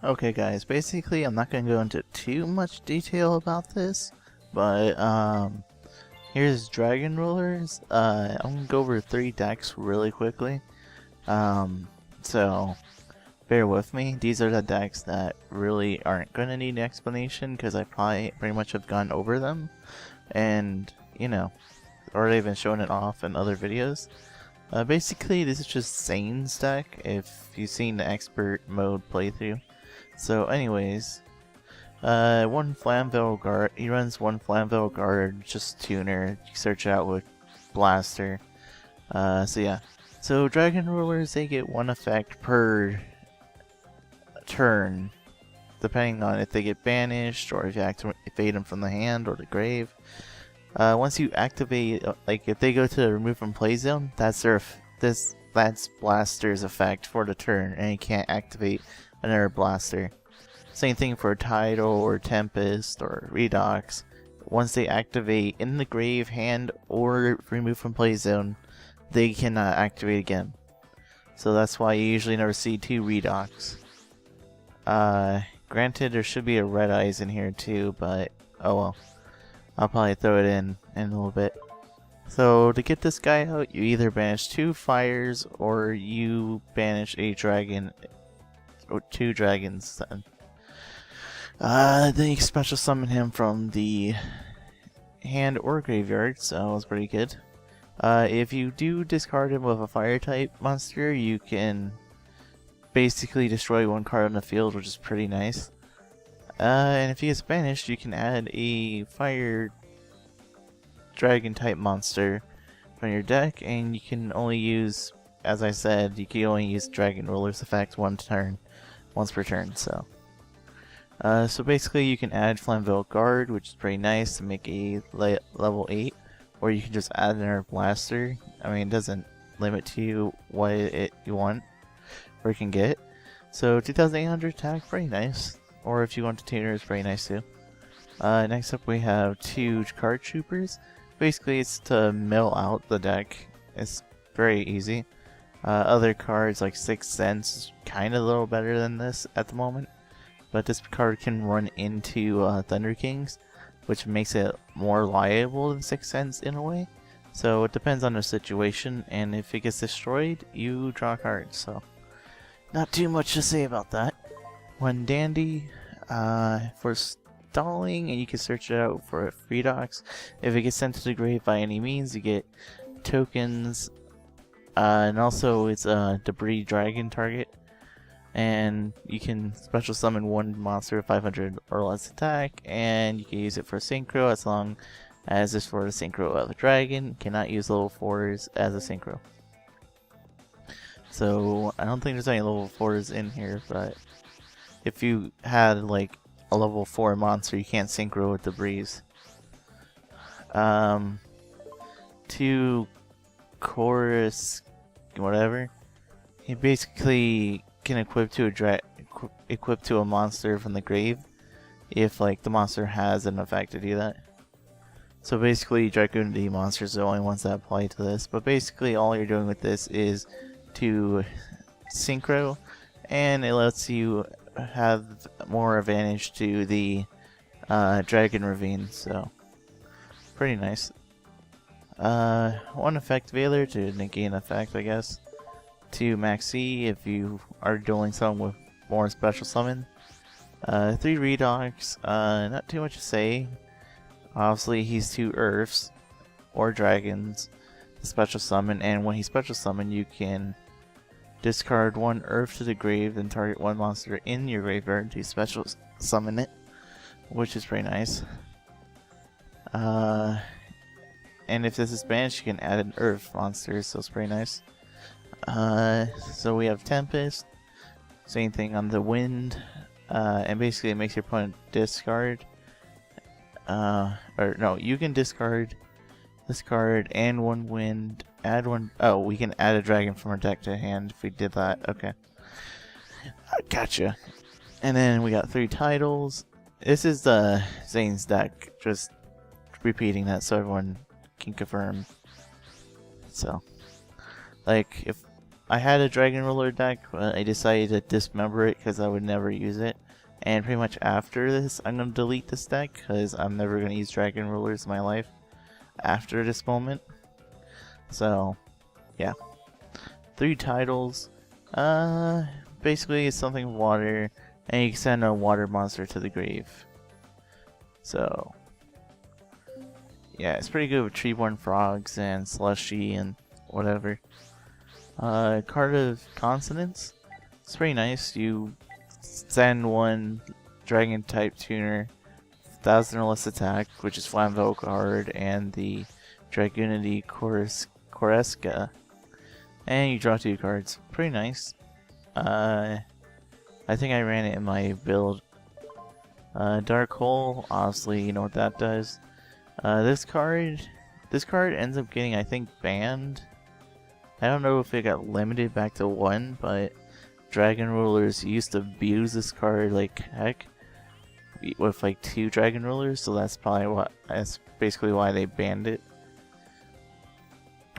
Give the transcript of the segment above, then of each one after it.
Okay guys, basically I'm not going to go into too much detail about this, but here's Dragon Rulers. I'm going to go over 3 decks really quickly, so bear with me. These are the decks that really aren't going to need an explanation because I probably pretty much have gone over them, and you know, already been showing it off in other videos. Basically this is just Zane's deck if you've seen the expert mode playthrough. So anyways, one Flamvell Guard, he runs one Flamvell Guard, just tuner, you search it out with Blaster. So yeah. So Dragon Rulers, they get one effect per turn, depending on if they get banished or if you activate them from the hand or the grave. Once you activate, like if they go to the remove from play zone, that's that's Blaster's effect for the turn, and you can't activate another Blaster. Same thing for Tidal or Tempest or Redox. Once they activate in the grave, hand, or remove from play zone, they cannot activate again. So that's why you usually never see 2 Redox. Granted, there should be a Red Eyes in here too, but oh well. I'll probably throw it in a little bit. So to get this guy out, you either banish 2 fires or you banish a dragon or 2 dragons. Then you can special summon him from the hand or graveyard, so that's pretty good. If you do discard him with a fire type monster, you can basically destroy 1 card on the field, which is pretty nice. And if he gets banished, you can add a fire dragon type monster from your deck, and you can only use, as I said, you can only use Dragon Ruler's effect once per turn. So basically you can add Flamvell Guard, which is pretty nice to make a level 8, or you can just add another Blaster. I mean, it doesn't limit to you what you want or you can get. So 2800 attack, pretty nice. Or if you want to tuner, it's pretty nice too. Next up we have 2 card troopers. Basically it's to mill out the deck. It's very easy. Other cards like 6th Sense, kind of a little better than this at the moment. But this card can run into Thunder Kings, which makes it more liable than 6th Sense in a way. So it depends on the situation, and if it gets destroyed, you draw cards. So not too much to say about that. One Dandy for stalling, and you can search it out for a Redox. If it gets sent to the grave by any means, you get tokens, and also it's a debris dragon target. And you can special summon 1 monster with 500 or less attack, and you can use it for synchro as long as it's for the synchro of a dragon. Cannot use level 4s as a synchro. So I don't think there's any level 4s in here, but if you had like a level 4 monster, you can't synchro with the breeze. 2 chorus, whatever. He basically can equip to a monster from the grave if like the monster has an effect to do that. So basically, Dragoon D monsters are the only ones that apply to this. But basically, all you're doing with this is to synchro, and it lets you have more advantage to the Dragon Ravine, so pretty nice. 1 effect Veiler to negate an effect, I guess. 2 Maxi if you are dueling someone with more special summon. 3 Redox, not too much to say. Obviously he's 2 Earths or Dragons to special summon, and when he special summon you can discard 1 Earth to the grave, then target 1 monster in your graveyard to special summon it, which is pretty nice. And if this is banished, you can add an Earth monster, so it's pretty nice. So we have Tempest, same thing on the Wind, and basically it makes your opponent discard. Or no, you can discard this card and 1 Wind, add 1. Oh, we can add a dragon from our deck to hand if we did that. Okay. Gotcha. And then we got 3 titles. This is Zane's deck, just repeating that so everyone can confirm. So, like, if I had a Dragon Ruler deck, but I decided to dismember it because I would never use it. And pretty much after this, I'm going to delete this deck because I'm never going to use Dragon Rulers in my life after this moment. So, yeah. 3 titles. Basically it's something water, and you can send a water monster to the grave. So, yeah, it's pretty good with Treeborn Frogs and Slushy and whatever. Card of Consonants. It's pretty nice. You send 1 Dragon type tuner, 1000 or less attack, which is Flambeau card, and the Dragunity Koreska, and you draw 2 cards. Pretty nice. I think I ran it in my build. Dark Hole, obviously you know what that does. This card ends up getting, I think, banned. I don't know if it got limited back to 1, but Dragon Rulers used to abuse this card like heck with like 2 Dragon Rulers, so that's basically why they banned it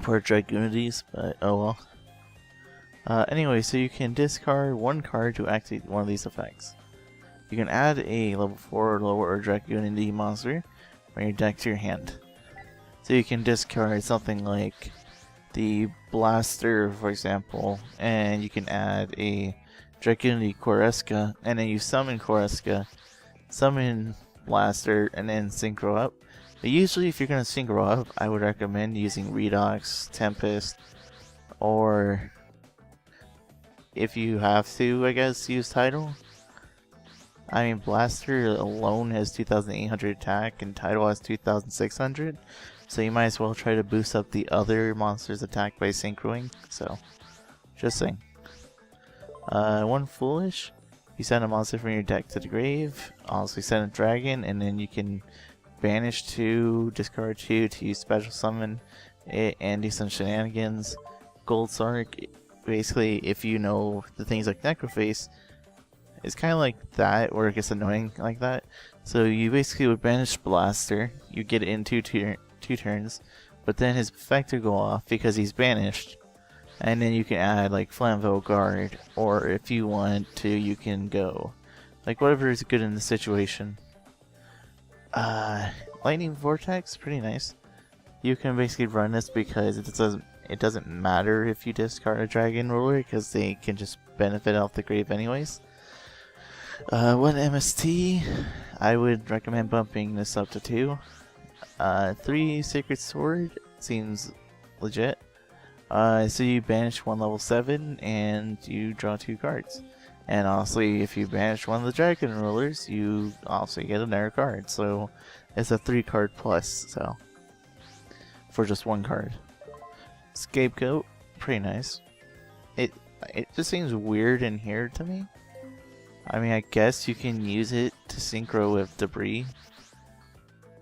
for Dragunities, but oh well. Anyway, so you can discard 1 card to activate one of these effects. You can add a level 4 or lower or Dragunity monster from your deck to your hand. So you can discard something like the Blaster, for example, and you can add a Dragunity Koreska, and then you summon Koreska, summon Blaster, and then synchro up. But usually if you're going to synchro up, I would recommend using Redox, Tempest, or if you have to, I guess, use Tidal. I mean, Blaster alone has 2,800 attack and Tidal has 2,600, so you might as well try to boost up the other monster's attack by synchroing, so just saying. 1 Foolish, you send a monster from your deck to the grave, also send a dragon, and then you can banish 2, discard 2 to use special summon it and do some shenanigans. Gold Sark, basically if you know the things like Necroface, it's kind of like that, or it gets annoying like that. So you basically would banish Blaster, you get it in 2 turns, but then his effect will go off because he's banished, and then you can add like Flambeau Guard, or if you want to, you can go like whatever is good in the situation. Lightning Vortex, pretty nice. You can basically run this because it doesn't matter if you discard a Dragon Ruler because they can just benefit off the grave anyways. 1 MST, I would recommend bumping this up to 2. 3 Sacred Sword, seems legit. So you banish 1 level 7 and you draw 2 cards. And honestly, if you banish 1 of the Dragon Rulers, you also get another card. So it's a 3 card plus, so for just 1 card. Scapegoat, pretty nice. It just seems weird in here to me. I mean, I guess you can use it to synchro with debris.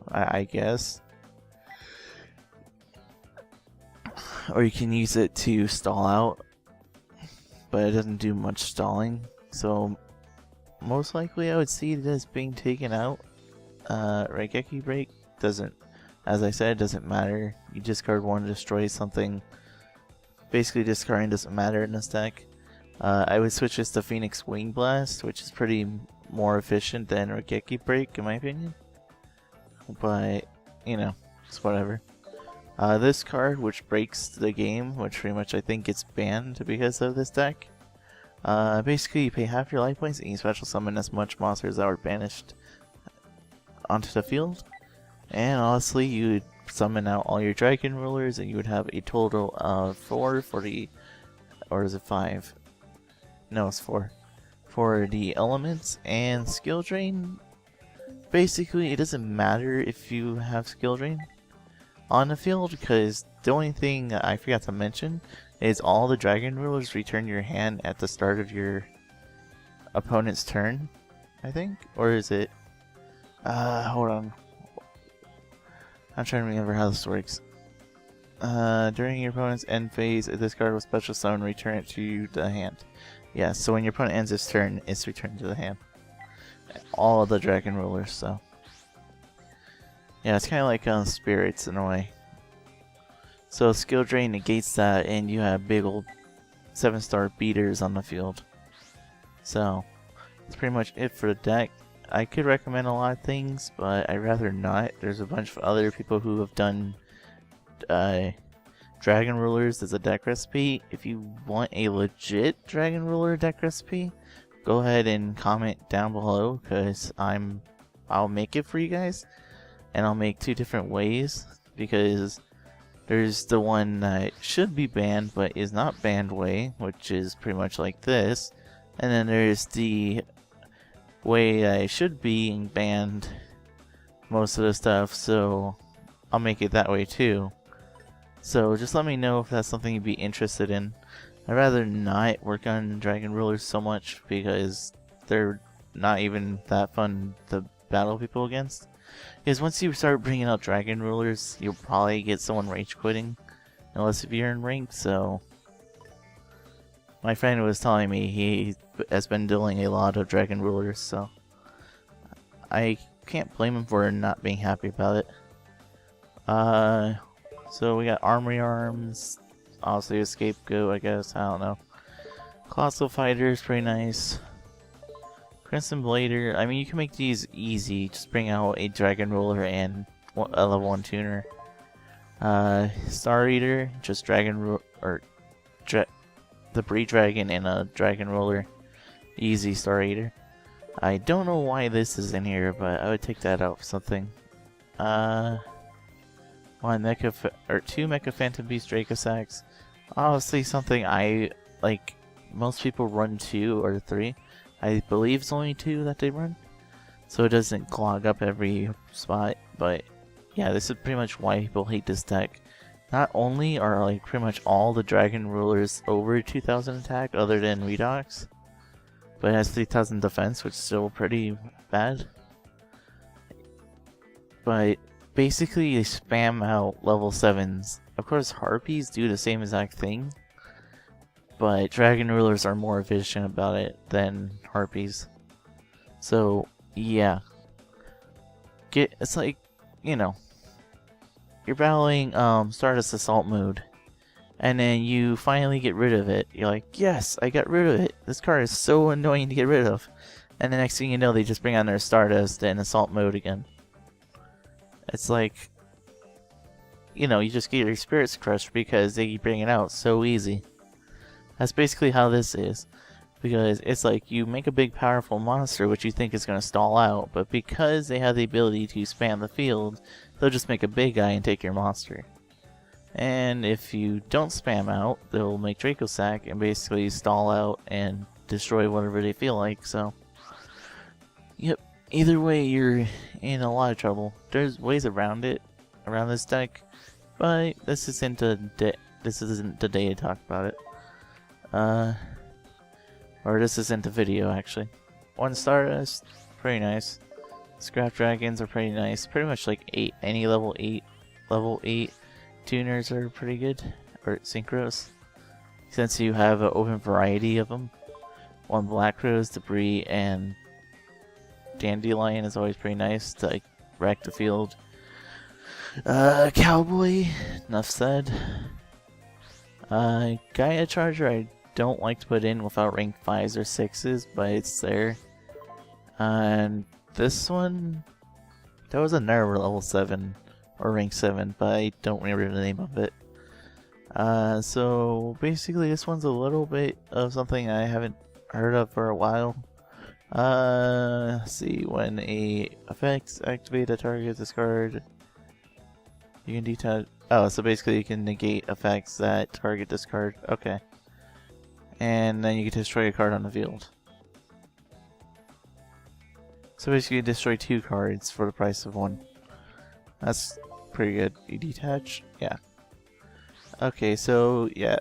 I guess. Or you can use it to stall out. But it doesn't do much stalling. So, most likely I would see it as being taken out. Raigeki Break doesn't, as I said, doesn't matter. You discard 1 to destroy something. Basically, discarding doesn't matter in this deck. I would switch this to Phoenix Wing Blast, which is pretty more efficient than Raigeki Break, in my opinion. But, you know, it's whatever. This card, which breaks the game, which pretty much I think gets banned because of this deck. Basically, you pay half your life points and you special summon as much monsters that were banished onto the field. And honestly, you would summon out all your Dragon Rulers and you would have a total of 4 for the... or is it 5? No, it's 4. For the elements and skill drain. Basically, it doesn't matter if you have skill drain on the field, because the only thing that I forgot to mention is all the Dragon Rulers return your hand at the start of your opponent's turn, I think? Or is it... hold on. I'm trying to remember how this works. During your opponent's end phase, if this card was special summon, return it to the hand. Yeah, so when your opponent ends his turn, it's returned to the hand. All of the Dragon Rulers, so... yeah, it's kind of like Spirits in a way. So skill drain negates that, and you have big old 7-star beaters on the field. So that's pretty much it for the deck. I could recommend a lot of things, but I'd rather not. There's a bunch of other people who have done Dragon Rulers as a deck recipe. If you want a legit Dragon Ruler deck recipe, go ahead and comment down below, because I'll make it for you guys, and I'll make 2 different ways, because there's the one that should be banned but is not banned way, which is pretty much like this, and then there's the way that it should be banned most of the stuff, so I'll make it that way too. So just let me know if that's something you'd be interested in. I'd rather not work on Dragon Rulers so much, because they're not even that fun to battle people against. Because once you start bringing out Dragon Rulers, you'll probably get someone rage quitting, unless if you're in rank. So my friend was telling me he has been dealing a lot of Dragon Rulers, so I can't blame him for not being happy about it. So we got Armory Arms, obviously a Scapegoat, I guess, I don't know. Colossal Fighter is pretty nice. Crimson Blader, I mean, you can make these easy, just bring out a Dragon Ruler and a level 1 tuner. Star Eater, just Dragon the Breed Dragon and a Dragon Ruler. Easy Star Eater. I don't know why this is in here, but I would take that out for something. 2 Mecha Phantom Beast Dracosax. Honestly, something I like. Most people run 2 or 3. I believe it's only 2 that they run, so it doesn't clog up every spot. But yeah, this is pretty much why people hate this deck. Not only are like pretty much all the Dragon Rulers over 2000 attack, other than Redox, but it has 3000 defense, which is still pretty bad. But basically, they spam out level 7s. Of course, Harpies do the same exact thing, but Dragon Rulers are more efficient about it than Harpies. So, yeah. It's like, you know, you're battling Stardust Assault mode, and then you finally get rid of it. You're like, yes, I got rid of it. This card is so annoying to get rid of. And the next thing you know, they just bring on their Stardust in Assault mode again. It's like, you know, you just get your spirits crushed because they bring it out so easy. That's basically how this is. Because it's like you make a big powerful monster which you think is going to stall out, but because they have the ability to spam the field, they'll just make a big guy and take your monster. And if you don't spam out, they'll make Dracosac and basically stall out and destroy whatever they feel like. So, yep. Either way, you're in a lot of trouble. There's ways around it, around this deck, but this isn't the day to talk about it. Or this isn't the video, actually. 1 Stardust, pretty nice. Scrap Dragons are pretty nice. Pretty much like any level 8 tuners are pretty good, or synchros, since you have an open variety of them. 1 Black Rose, Debris, and Dandelion is always pretty nice to like wreck the field. Cowboy, enough said. Gaia Charger I don't like to put in without rank 5s or 6s, but it's there. And this one, that was another level 7 or rank 7, but I don't remember the name of it. So basically this one's a little bit of something I haven't heard of for a while. Let's see, when a effects activate a target discard, you can detach. Oh, so basically you can negate effects that target discard. Okay. And then you can destroy a card on the field. So basically you destroy 2 cards for the price of 1. That's pretty good. You detach? Yeah. Okay, so yeah.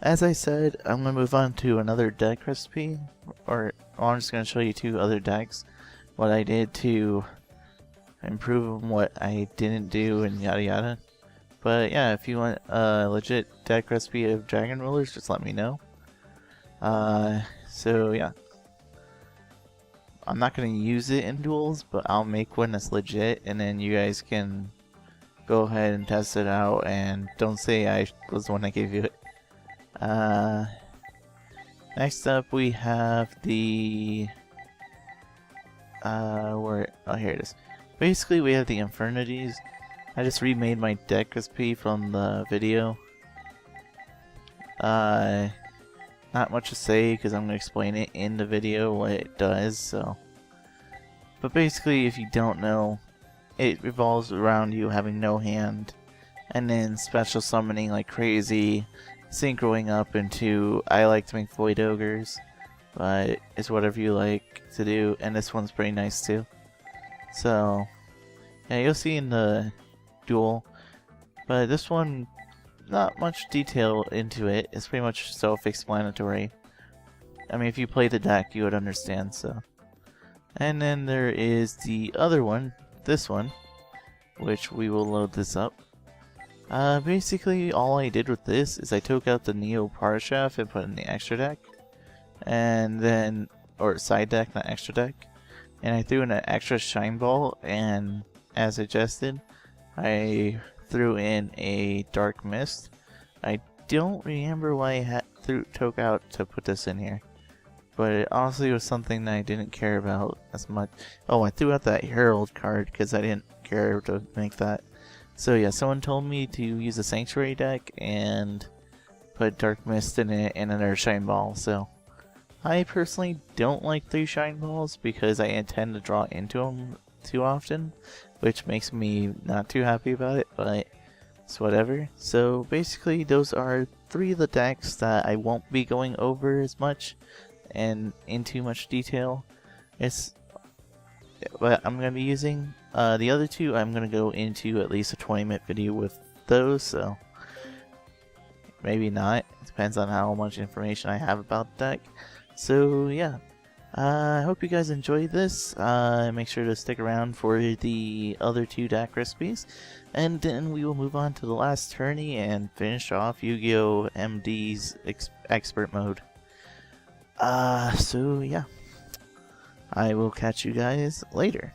As I said, I'm going to move on to another deck recipe. I'm just going to show you 2 other decks. What I did to improve on what I didn't do and yada yada. But yeah, if you want a legit deck recipe of Dragon Rulers, just let me know. So yeah. I'm not going to use it in duels, but I'll make one that's legit, and then you guys can go ahead and test it out, and don't say I was the one that gave you it. Next up we have the oh, here it is. Basically we have the Infernities. I just remade my deck recipe from the video. Not much to say because I'm going to explain it in the video what it does, so. But basically, if you don't know, it revolves around you having no hand, and then special summoning like crazy, synchroing up into, I like to make Void Ogres, but it's whatever you like to do, and this one's pretty nice too. So, yeah, you'll see in the duel, but this one, not much detail into it. It's pretty much self-explanatory. I mean, if you play the deck, you would understand, so. And then there is the other one, this one, which we will load this up. Basically, all I did with this is I took out the Neo Parashaf and put in the extra deck. And then, or side deck, not extra deck. And I threw in an extra Shine Ball, and as suggested, I threw in a Dark Mist. I don't remember why I took out to put this in here, but it honestly was something that I didn't care about as much. Oh, I threw out that Herald card because I didn't care to make that. So yeah, someone told me to use a Sanctuary deck and put Dark Mist in it and another Shine Ball. So I personally don't like 3 Shine Balls because I intend to draw into them too often, which makes me not too happy about it, but it's whatever. So basically those are 3 of the decks that I won't be going over as much and in too much detail. But I'm going to be using the other 2. I'm going to go into at least a 20-minute video with those, so maybe not. It depends on how much information I have about the deck. So yeah, I hope you guys enjoyed this. Make sure to stick around for the other 2 deck recipes, and then we will move on to the last tourney and finish off Yu-Gi-Oh! MD's expert mode. So yeah, I will catch you guys later.